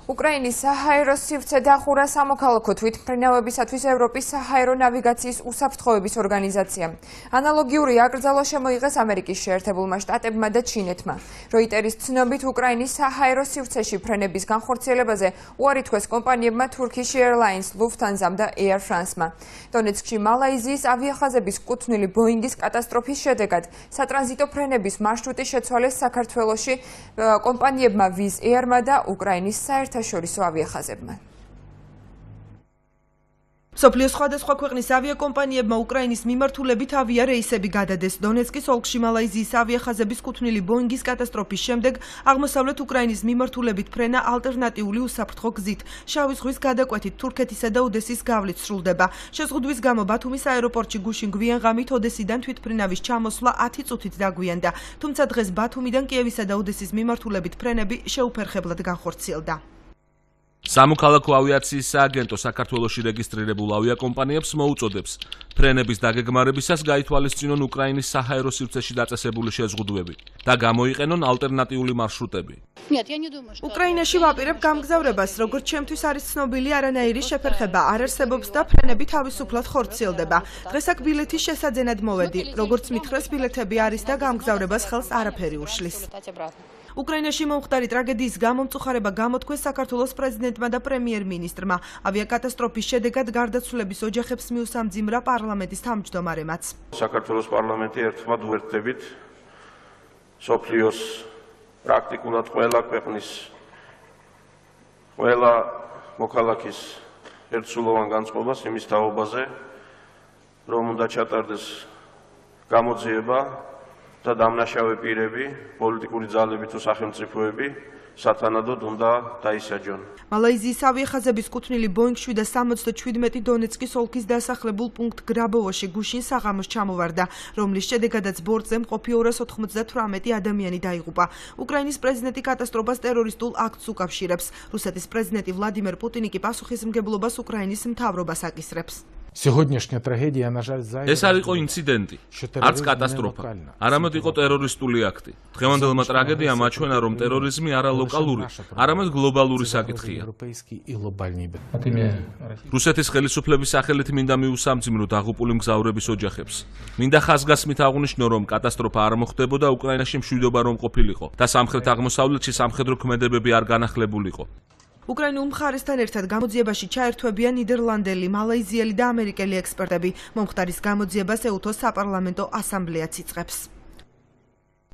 უკრაინის საჰაერო სივრცე დახურა სამოქალაქო თვითმფრინავებისათვის ევროპის საჰაერო ნავიგაციის უსაფრთხოების ორგანიზაციამ. ანალოგიური აკრძალვა შემოიღეს ამერიკის შეერთებულმა შტატებმა და ჩინეთმა. როიტერის ცნობით, უკრაინის საჰაერო სივრცეში ფრენების განხორციელებაზე უარი თქვეს კომპანიებმა Turkish Airlines, Lufthansa და Air France-მა. დონეცკში მალაიზიის ავიახაზების კუთვნილი ბოინგის კატასტროფის შედეგად სატრანზიტო ფრენების მარშრუტი შეცვალეს საქართველოში კომპანიებმა Wizz Air-მა და უკრაინის საერთაშორისო ავიახაზებმა. მსოფლიოს სხვადასხვა ქვეყნის ავიაკომპანიებმა უკრაინის მიმართულებით ავია რეისები გადადეს. დონეცკის ოლქში მალაიზიის ავიახაზების კუთვნილი ბოინგის კატასტროფის შემდეგ აღმოსავლეთ უკრაინის მიმართულებით ფრენა ალტერნატიული უსაფრთხო გზით შავი ზღვის გადაკვეთით თურქეთისა და ოდესის გავლით სრულდება. შეზღუდვის გამო ბათუმის აეროპორტში გუშინ გვიან ღამით ოდესიდან თვითმფრინავის ჩამოსვლა 10 წუთით დაგვიანდა. თუმცა დღეს ბათუმიდან კიევისა და ოდესის მიმართულებით ფრენები შეუფერხებლად განხორციელდა. სამოქალაქო ავიაციის სააგენტო საქართველოში რეგისტრირებულ ავიაკომპანიებს მოუწოდებს ფრენების დაგეგმარებისას გაითვალისწინონ უკრაინის საჰაერო სივრცეში დაწესებული შეზღუდვები და გამოიყენონ ალტერნატიული მარშრუტები. უკრაინაში ვაპირებ გამგზავრებას, როგორც ჩემთვის არის ცნობილი, არანაირი შეფერხება არ არსებობს და ფრენები თავისუფლად ხორციელდება. დღეს აქ ბილეთის შესაძენად მოვედი, როგორც მითხრეს ბილეთები არის და გამგზავრებას ხელს არაფერი უშლის. უკრაინაში მომხდარი ტრაგედიის გამო მწუხარება გამოთქვეს საქართველოს პრეზიდენტმა და პრემიერ-მინისტრმა. ავიაკატასტროფის შედეგად გარდაცვლილების ოჯახებს მიუსამძიმრა პარლამენტის თავმჯდომარემაც. საქართველოს პარლამენტი ერთმანეთ უერთდებით მსოფლიოს პრაქტიკულად ყველა ქვეყნის ყველა მოქალაქის ერთსულოვან განწყობას იმის თაობაზე, რომ უნდა ჩატარდეს გამოძიება და დამნაშავე პირები, პოლიტიკური ძალები თუ სახელმწიფოები სათანადოდ უნდა დაისაჯონ. მალაიზიის ავიახაზების კუთვნილი Boeing 777 დონეცკის ოლქის დასახლებულ პუნქტ გრაბოვოში გუშინ საღამოს ჩამოვარდა, რომლის შედეგადაც ბორტზე მყოფი 298 ადამიანი დაიღუპა. უკრაინის პრეზიდენტი კატასტროფას ტერორისტულ აქტს უკავშირებს. რუსეთის პრეზიდენტი ვლადიმერ პუტინი კი პასუხისმგებლობას უკრაინის მთავრობას აკისრებს. ეს არ იყო ინციდენტი, არც კატასტროფა, არამედ იყო ტერორისტული აქტი. დღევანდელმა ტრაგედიამ აჩვენა, რომ ტერორიზმი არა ლოკალური, არამედ გლობალური საკითხია. რუსეთის ხელისუფლების სახელით მინდა მიუსამძიმრო დაღუპული მგზავრების ოჯახებს. მინდა ხაზგასმით აღვნიშნო, რომ კატასტროფა არ მოხდებოდა უკრაინაში მშვიდობა რომ ყოფილიყო და სამხრეთ აღმოსავლეთში სამხედრო ქმედებები არ განახლებულიყო. უკრაინულ მხარესთან ერთად გამოძიებაში ჩაერთვებიან ნიდერლანდელი, მალაიზიელი და ამერიკელი ექსპერტები. მომხდარის გამოძიებას ეუთოს საპარლამენტო ასამბლეაც იწყებს.